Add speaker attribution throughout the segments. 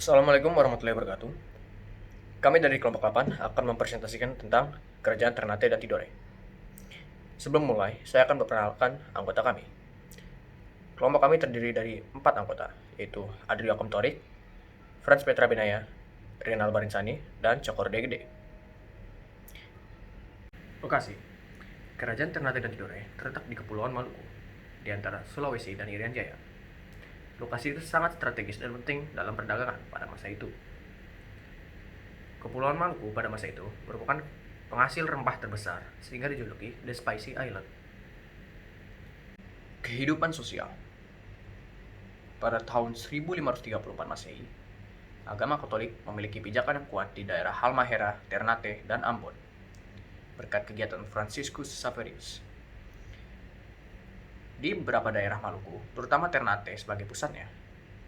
Speaker 1: Assalamualaikum warahmatullahi wabarakatuh. Kami dari kelompok 8 akan mempresentasikan tentang Kerajaan Ternate dan Tidore. Sebelum mulai, saya akan memperkenalkan anggota kami. Kelompok kami terdiri dari 4 anggota, yaitu Adrio Akomtorik, Franz Petra Benaya, Rinal Barinsani, dan Cokorde Gede. Lokasi Kerajaan Ternate dan Tidore terletak di Kepulauan Maluku, di antara Sulawesi dan Irian Jaya. Lokasi itu sangat strategis dan penting dalam perdagangan pada masa itu. Kepulauan Maluku pada masa itu merupakan penghasil rempah terbesar sehingga dijuluki The Spicy Island. Kehidupan sosial. Pada tahun 1534 Masehi, agama Katolik memiliki pijakan yang kuat di daerah Halmahera, Ternate, dan Ambon berkat kegiatan Franciscus Xaverius. Di beberapa daerah Maluku, terutama Ternate sebagai pusatnya,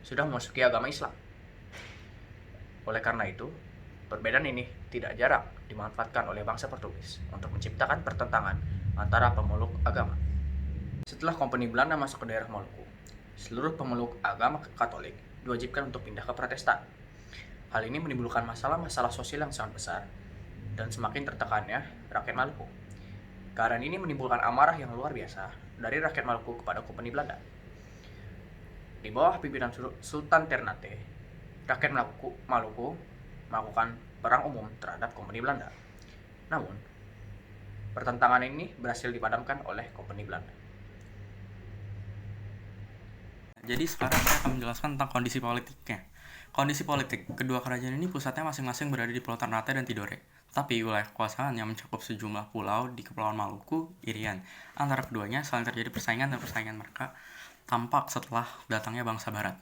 Speaker 1: sudah memasuki agama Islam. Oleh karena itu, perbedaan ini tidak jarang dimanfaatkan oleh bangsa Portugis untuk menciptakan pertentangan antara pemeluk agama. Setelah Kompeni Belanda masuk ke daerah Maluku, seluruh pemeluk agama Katolik diwajibkan untuk pindah ke Protestan. Hal ini menimbulkan masalah-masalah sosial yang sangat besar dan semakin tertekannya rakyat Maluku. Keadaan ini menimbulkan amarah yang luar biasa dari rakyat Maluku kepada Kompeni Belanda. Di bawah pimpinan Sultan Ternate, rakyat Maluku melakukan perang umum terhadap Kompeni Belanda. Namun, pertentangan ini berhasil dipadamkan oleh Kompeni Belanda.
Speaker 2: Jadi sekarang saya akan menjelaskan tentang kondisi politiknya. Kondisi politik, kedua kerajaan ini pusatnya masing-masing berada di Pulau Ternate dan Tidore. Tetapi wilayah kekuasaan yang mencakup sejumlah pulau di Kepulauan Maluku, Irian. Antara keduanya saling terjadi persaingan dan persaingan mereka tampak setelah datangnya bangsa barat.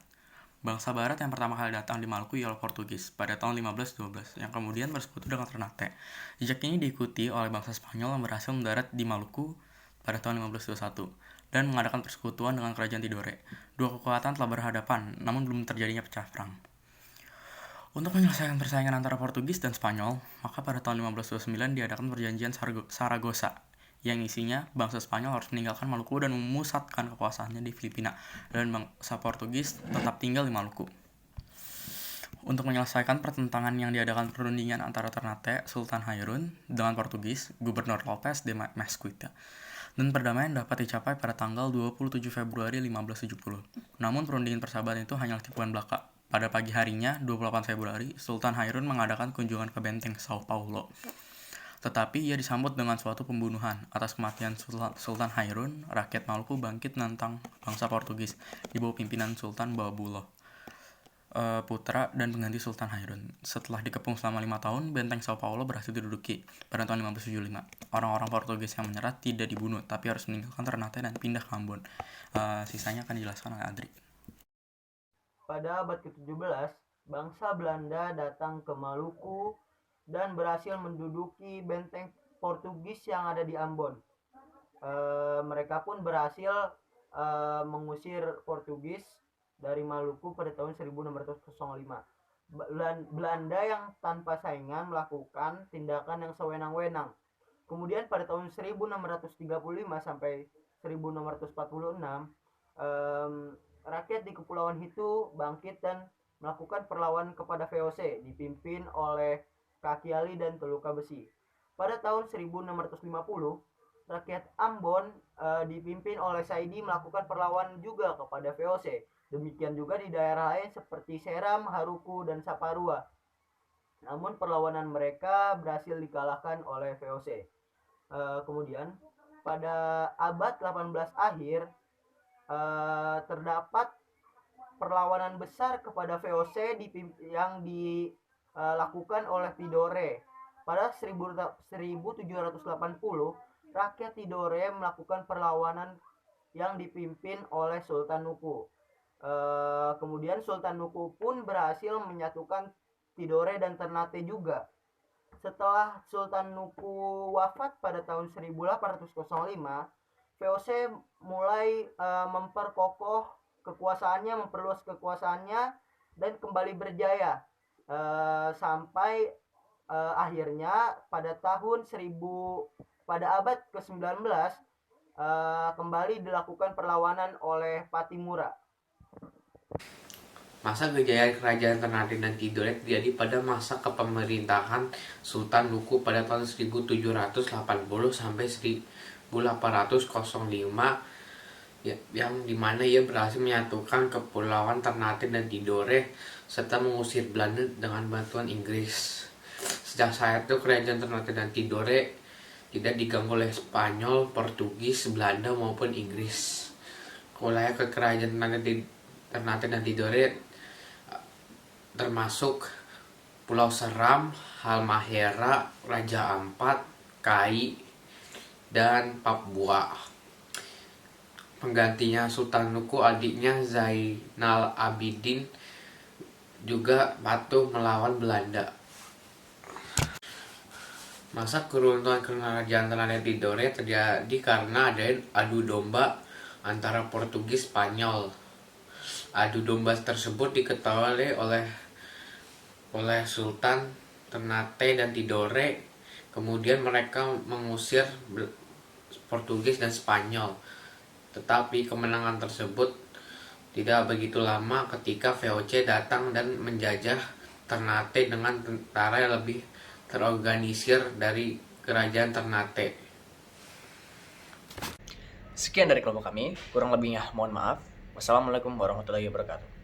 Speaker 2: Bangsa barat yang pertama kali datang di Maluku ialah Portugis pada tahun 1512, yang kemudian bersekutu dengan Ternate. Jejak ini diikuti oleh bangsa Spanyol yang berhasil mendarat di Maluku pada tahun 1521 dan mengadakan persekutuan dengan kerajaan Tidore. Dua kekuatan telah berhadapan, namun belum terjadinya pecah perang. Untuk menyelesaikan persaingan antara Portugis dan Spanyol, maka pada tahun 1529 diadakan perjanjian Saragossa, yang isinya bangsa Spanyol harus meninggalkan Maluku dan memusatkan kekuasaannya di Filipina, dan bangsa Portugis tetap tinggal di Maluku. Untuk menyelesaikan pertentangan yang diadakan perundingan antara Ternate, Sultan Hairun, dengan Portugis, Gubernur Lopes de Mesquita, dan perdamaian dapat dicapai pada tanggal 27 Februari 1570. Namun perundingan persahabatan itu hanyalah tipuan belaka. Pada pagi harinya, 28 Februari, Sultan Hairun mengadakan kunjungan ke benteng Sao Paulo. Tetapi ia disambut dengan suatu pembunuhan. Atas kematian Sultan Hairun, rakyat Maluku bangkit menentang bangsa Portugis di bawah pimpinan Sultan Babulo, putra dan pengganti Sultan Hairun. Setelah dikepung selama 5 tahun, benteng Sao Paulo berhasil diduduki pada tahun 1575. Orang-orang Portugis yang menyerah tidak dibunuh, tapi harus meninggalkan Ternate dan pindah ke Ambon. Sisanya akan dijelaskan oleh Adri.
Speaker 3: Pada abad ke-17, bangsa Belanda datang ke Maluku dan berhasil menduduki benteng Portugis yang ada di Ambon. Mereka pun berhasil mengusir Portugis dari Maluku pada tahun 1605. Belanda yang tanpa saingan melakukan tindakan yang sewenang-wenang. Kemudian pada tahun 1635 sampai 1646, rakyat di kepulauan itu bangkit dan melakukan perlawanan kepada VOC dipimpin oleh Kaki Ali dan Teluka Besi. Pada tahun 1650, rakyat Ambon dipimpin oleh Saidi melakukan perlawanan juga kepada VOC. Demikian juga di daerah lain seperti Seram, Haruku, dan Saparua. Namun perlawanan mereka berhasil dikalahkan oleh VOC. Kemudian pada abad 18 akhir terdapat perlawanan besar kepada VOC yang dilakukan oleh Tidore. Pada 1780, rakyat Tidore melakukan perlawanan yang dipimpin oleh Sultan Nuku. Kemudian Sultan Nuku pun berhasil menyatukan Tidore dan Ternate juga. Setelah Sultan Nuku wafat pada tahun 1805, VOC mulai memperkokoh kekuasaannya, memperluas kekuasaannya, dan kembali berjaya sampai akhirnya pada tahun pada abad ke-19 kembali dilakukan perlawanan oleh Patimura.
Speaker 4: Masa kejayaan kerajaan Ternate dan Tidore terjadi pada masa kepemerintahan Sultan Nuku pada tahun 1780 sampai 1805, yang dimana ia berhasil menyatukan kepulauan Ternate dan Tidore serta mengusir Belanda dengan bantuan Inggris. Sejak saat itu kerajaan Ternate dan Tidore tidak diganggu oleh Spanyol, Portugis, Belanda maupun Inggris. Wilayah kerajaan Ternate dan Tidore termasuk Pulau Seram, Halmahera, Raja Ampat, Kai, dan Papua. Penggantinya Sultan Nuku, adiknya Zainal Abidin, juga patuh melawan Belanda. Masa keruntuhan kerajaan Ternate Tidore terjadi karena ada adu domba antara Portugis Spanyol. Adu domba tersebut diketahui oleh Sultan Ternate dan Tidore. Kemudian mereka mengusir Portugis dan Spanyol. Tetapi kemenangan tersebut tidak begitu lama ketika VOC datang dan menjajah Ternate dengan tentara yang lebih terorganisir dari kerajaan Ternate.
Speaker 1: Sekian dari kelompok kami, kurang lebihnya mohon maaf. Wassalamualaikum warahmatullahi wabarakatuh.